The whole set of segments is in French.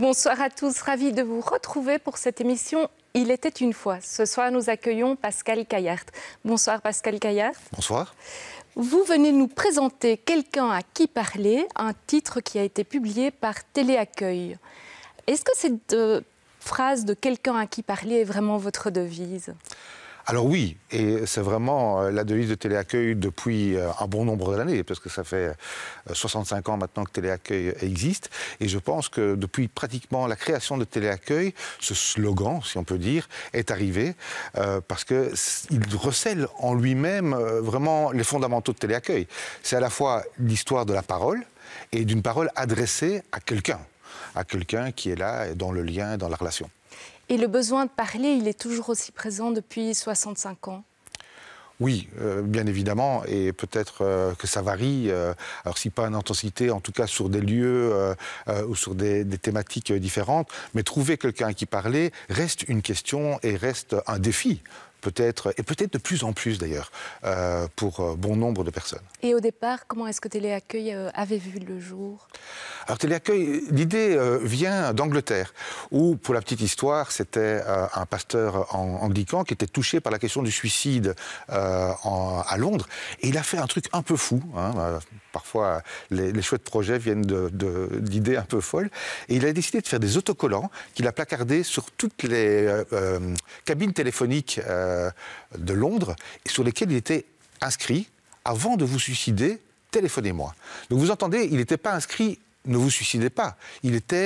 Bonsoir à tous, ravi de vous retrouver pour cette émission Il était une fois. Ce soir, nous accueillons Pascal Caillart. Bonsoir Pascal Caillart. Bonsoir. Vous venez nous présenter Quelqu'un à qui parler, un titre qui a été publié par Téléaccueil. Est-ce que cette phrase de Quelqu'un à qui parler est vraiment votre devise ? Alors oui, et c'est vraiment la devise de Téléaccueil depuis un bon nombre d'années, parce que ça fait 65 ans maintenant que Téléaccueil existe. Et je pense que depuis pratiquement la création de Téléaccueil, ce slogan, si on peut dire, est arrivé, parce qu'il recèle en lui-même vraiment les fondamentaux de Téléaccueil. C'est à la fois l'histoire de la parole, et d'une parole adressée à quelqu'un qui est là, dans le lien, dans la relation. Et le besoin de parler, il est toujours aussi présent depuis 65 ans. Oui, bien évidemment, et peut-être que ça varie, alors si pas en intensité, en tout cas sur des lieux ou sur des thématiques différentes, mais trouver quelqu'un à qui parler reste une question et reste un défi, peut-être, et peut-être de plus en plus d'ailleurs, pour bon nombre de personnes. Et au départ, comment est-ce que Téléaccueil avait vu le jour ? Alors Téléaccueil, l'idée vient d'Angleterre, où, pour la petite histoire, c'était un pasteur anglican qui était touché par la question du suicide à Londres. Et il a fait un truc un peu fou. Parfois, les chouettes projets viennent d'idées un peu folles. Et il a décidé de faire des autocollants qu'il a placardés sur toutes les cabines téléphoniques de Londres, et sur lesquelles il était inscrit « Avant de vous suicider, téléphonez-moi ». Donc vous entendez, il n'était pas inscrit « Ne vous suicidez pas ».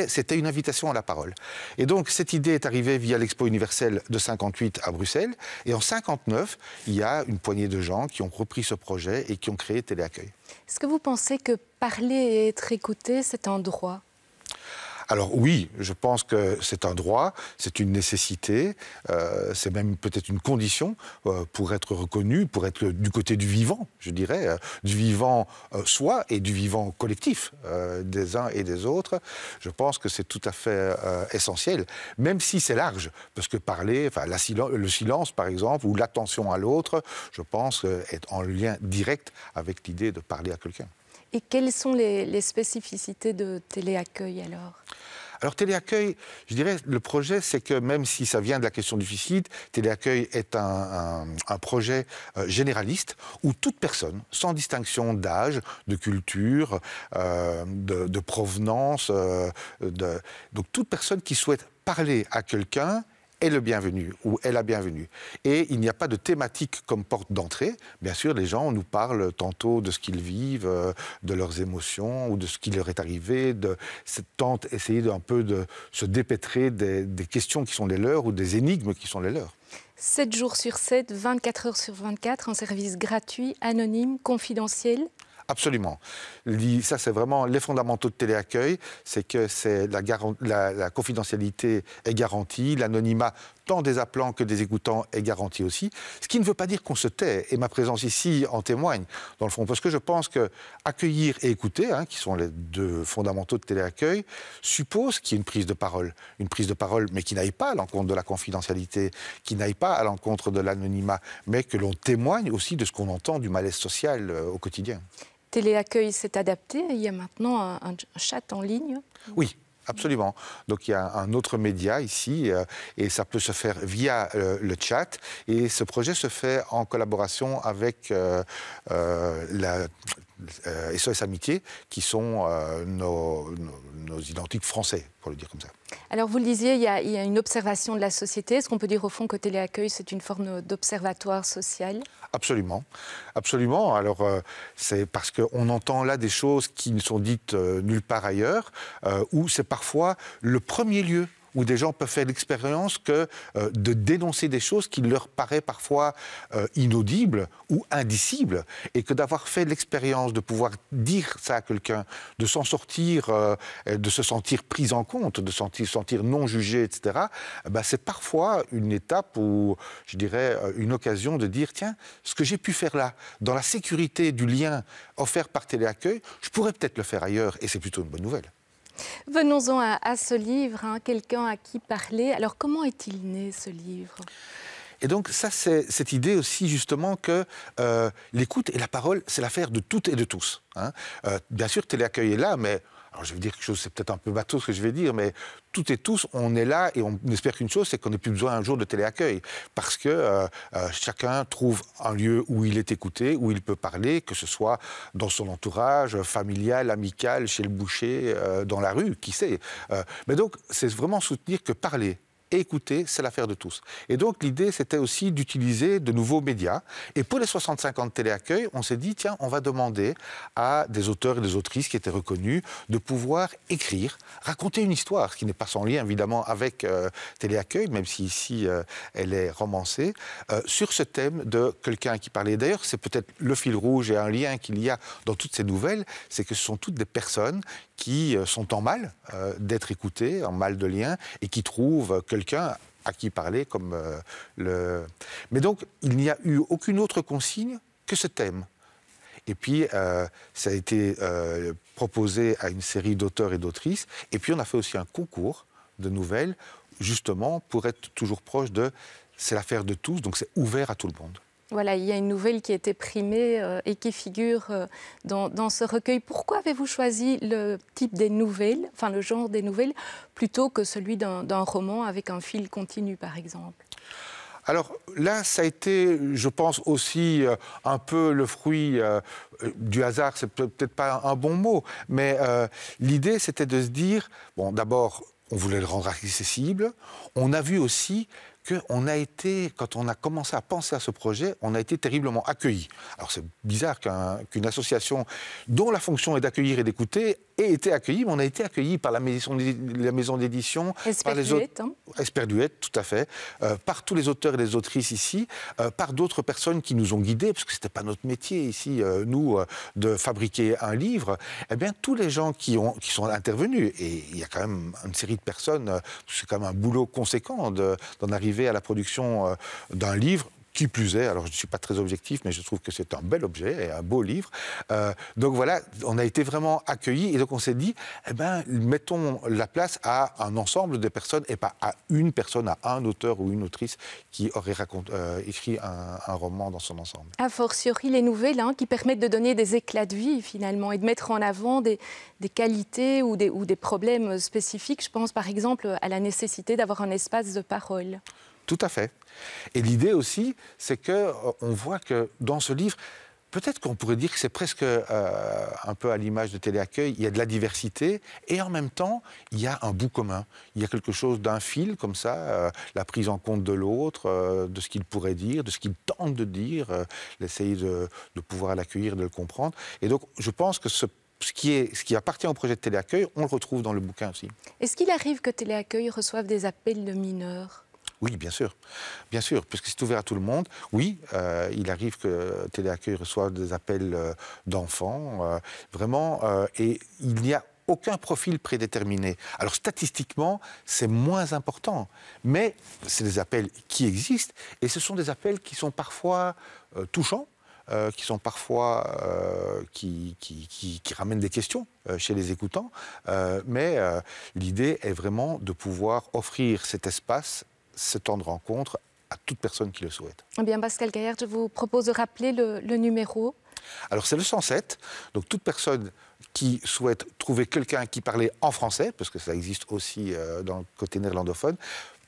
C'était une invitation à la parole. Et donc cette idée est arrivée via l'Expo universelle de 58 à Bruxelles. Et en 59, il y a une poignée de gens qui ont repris ce projet et qui ont créé Téléaccueil. Est-ce que vous pensez que parler et être écouté, c'est un droit ? Alors oui, je pense que c'est un droit, c'est une nécessité, c'est même peut-être une condition pour être reconnu, pour être du côté du vivant, je dirais, du vivant soi et du vivant collectif des uns et des autres. Je pense que c'est tout à fait essentiel, même si c'est large, parce que parler, enfin, le silence par exemple, ou l'attention à l'autre, je pense est en lien direct avec l'idée de parler à quelqu'un. Et quelles sont les spécificités de Téléaccueil alors ? Alors Téléaccueil, je dirais, le projet, c'est que même si ça vient de la question du suicide, Téléaccueil est un projet généraliste où toute personne, sans distinction d'âge, de culture, de provenance, donc toute personne qui souhaite parler à quelqu'un est le bienvenu ou est la bienvenue. Et il n'y a pas de thématique comme porte d'entrée. Bien sûr, les gens nous parlent tantôt de ce qu'ils vivent, de leurs émotions ou de ce qui leur est arrivé, tentent essayer un peu de se dépêtrer des questions qui sont les leurs ou des énigmes qui sont les leurs. 7 jours sur 7, 24 heures sur 24, un service gratuit, anonyme, confidentiel ? Absolument. Ça, c'est vraiment les fondamentaux de Téléaccueil, c'est que la confidentialité est garantie, l'anonymat tant des appelants que des écoutants est garanti aussi, ce qui ne veut pas dire qu'on se tait, et ma présence ici en témoigne, dans le fond, parce que je pense que accueillir et écouter, qui sont les deux fondamentaux de Téléaccueil, suppose qu'il y ait une prise de parole, mais qui n'aille pas à l'encontre de la confidentialité, qui n'aille pas à l'encontre de l'anonymat, mais que l'on témoigne aussi de ce qu'on entend du malaise social au quotidien. Téléaccueil s'est adapté, il y a maintenant un chat en ligne. Oui, absolument. Donc il y a un autre média ici et ça peut se faire via le chat. Et ce projet se fait en collaboration avec la SOS Amitié, qui sont nos identiques français, pour le dire comme ça. Alors vous le disiez, il y a une observation de la société. Est-ce qu'on peut dire au fond que Téléaccueil, c'est une forme d'observatoire social ? Absolument. Absolument. Alors, c'est parce qu'on entend là des choses qui ne sont dites nulle part ailleurs, où c'est parfois le premier lieu où des gens peuvent faire l'expérience de dénoncer des choses qui leur paraissent parfois inaudibles ou indicibles, et que d'avoir fait l'expérience de pouvoir dire ça à quelqu'un, de s'en sortir, de se sentir pris en compte, de se sentir non jugé, etc., c'est parfois une étape ou, je dirais, une occasion de dire, tiens, ce que j'ai pu faire là, dans la sécurité du lien offert par Téléaccueil, je pourrais peut-être le faire ailleurs, et c'est plutôt une bonne nouvelle. Venons-en à ce livre, Quelqu'un à qui parler. Alors, comment est-il né, ce livre ? Et donc, ça, c'est cette idée aussi, justement, que l'écoute et la parole, c'est l'affaire de toutes et de tous. Bien sûr, Téléaccueil est là, mais alors je vais dire quelque chose, c'est peut-être un peu bateau ce que je vais dire, mais toutes et tous, on est là et on espère qu'une chose, c'est qu'on n'ait plus besoin un jour de téléaccueil. Parce que chacun trouve un lieu où il est écouté, où il peut parler, que ce soit dans son entourage, familial, amical, chez le boucher, dans la rue, qui sait. Mais donc, c'est vraiment soutenir que parler et écouter, c'est l'affaire de tous. Et donc, l'idée, c'était aussi d'utiliser de nouveaux médias. Et pour les 65 ans de téléaccueil, on s'est dit, tiens, on va demander à des auteurs et des autrices qui étaient reconnus de pouvoir écrire, raconter une histoire, ce qui n'est pas sans lien, évidemment, avec téléaccueil, même si ici, elle est romancée, sur ce thème de quelqu'un qui parlait. D'ailleurs, c'est peut-être le fil rouge et un lien qu'il y a dans toutes ces nouvelles, c'est que ce sont toutes des personnes qui sont en mal d'être écoutées, en mal de lien, et qui trouvent quelqu'un à qui parler comme le... Mais donc, il n'y a eu aucune autre consigne que ce thème. Et puis, ça a été proposé à une série d'auteurs et d'autrices. Et puis, on a fait aussi un concours de nouvelles, justement, pour être toujours proche de... C'est l'affaire de tous, donc c'est ouvert à tout le monde. Voilà, il y a une nouvelle qui a été primée et qui figure dans ce recueil. Pourquoi avez-vous choisi le type des nouvelles, enfin le genre des nouvelles, plutôt que celui d'un roman avec un fil continu, par exemple ? Alors là, ça a été, je pense, aussi un peu le fruit du hasard, c'est peut-être pas un bon mot, mais l'idée, c'était de se dire, bon, d'abord, on voulait le rendre accessible, on a vu aussi qu'on a été, quand on a commencé à penser à ce projet, on a été terriblement accueillis. Alors c'est bizarre qu'une association dont la fonction est d'accueillir et d'écouter ait été accueillie, mais on a été accueillis par la maison d'édition, par les autres, Esperduette, tout à fait, par tous les auteurs et les autrices ici, par d'autres personnes qui nous ont guidés, parce que c'était pas notre métier ici, nous, de fabriquer un livre. Eh bien, tous les gens qui sont intervenus, et il y a quand même une série de personnes, c'est quand même un boulot conséquent d'en arriver à la production d'un livre, qui plus est, alors je ne suis pas très objectif, mais je trouve que c'est un bel objet et un beau livre. Donc voilà, on a été vraiment accueillis et donc on s'est dit, eh ben, mettons la place à un ensemble de personnes et pas à une personne, à un auteur ou une autrice qui aurait écrit un roman dans son ensemble. A fortiori les nouvelles qui permettent de donner des éclats de vie finalement et de mettre en avant des qualités ou des problèmes spécifiques. Je pense par exemple à la nécessité d'avoir un espace de parole. Tout à fait. Et l'idée aussi, c'est qu'on voit que dans ce livre, peut-être qu'on pourrait dire que c'est presque un peu à l'image de Téléaccueil, il y a de la diversité et en même temps, il y a un bout commun. Il y a quelque chose d'un fil comme ça, la prise en compte de l'autre, de ce qu'il pourrait dire, de ce qu'il tente de dire, l'essayer de pouvoir l'accueillir, de le comprendre. Et donc, je pense que ce qui appartient au projet de Téléaccueil, on le retrouve dans le bouquin aussi. Est-ce qu'il arrive que Téléaccueil reçoive des appels de mineurs ? Oui, bien sûr, puisque c'est ouvert à tout le monde. Oui, il arrive que Téléaccueil reçoive des appels d'enfants, vraiment, et il n'y a aucun profil prédéterminé. Alors statistiquement, c'est moins important, mais c'est des appels qui existent, et ce sont des appels qui sont parfois touchants, qui sont parfois qui ramènent des questions chez les écoutants, mais l'idée est vraiment de pouvoir offrir cet espace, ce temps de rencontre à toute personne qui le souhaite. Eh bien, Pascal Gaillard, je vous propose de rappeler le numéro. Alors, c'est le 107. Donc, toute personne qui souhaite trouver quelqu'un qui parlait en français, parce que ça existe aussi dans le côté néerlandophone,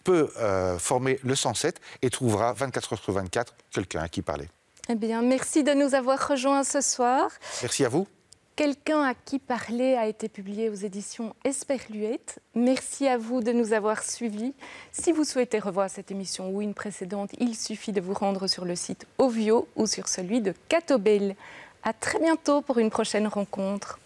peut former le 107 et trouvera 24 heures sur 24 quelqu'un à qui parler. Eh bien, merci de nous avoir rejoints ce soir. Merci à vous. Quelqu'un à qui parler a été publié aux éditions Esperluette. Merci à vous de nous avoir suivis. Si vous souhaitez revoir cette émission ou une précédente, il suffit de vous rendre sur le site Ovio ou sur celui de Catobel. À très bientôt pour une prochaine rencontre.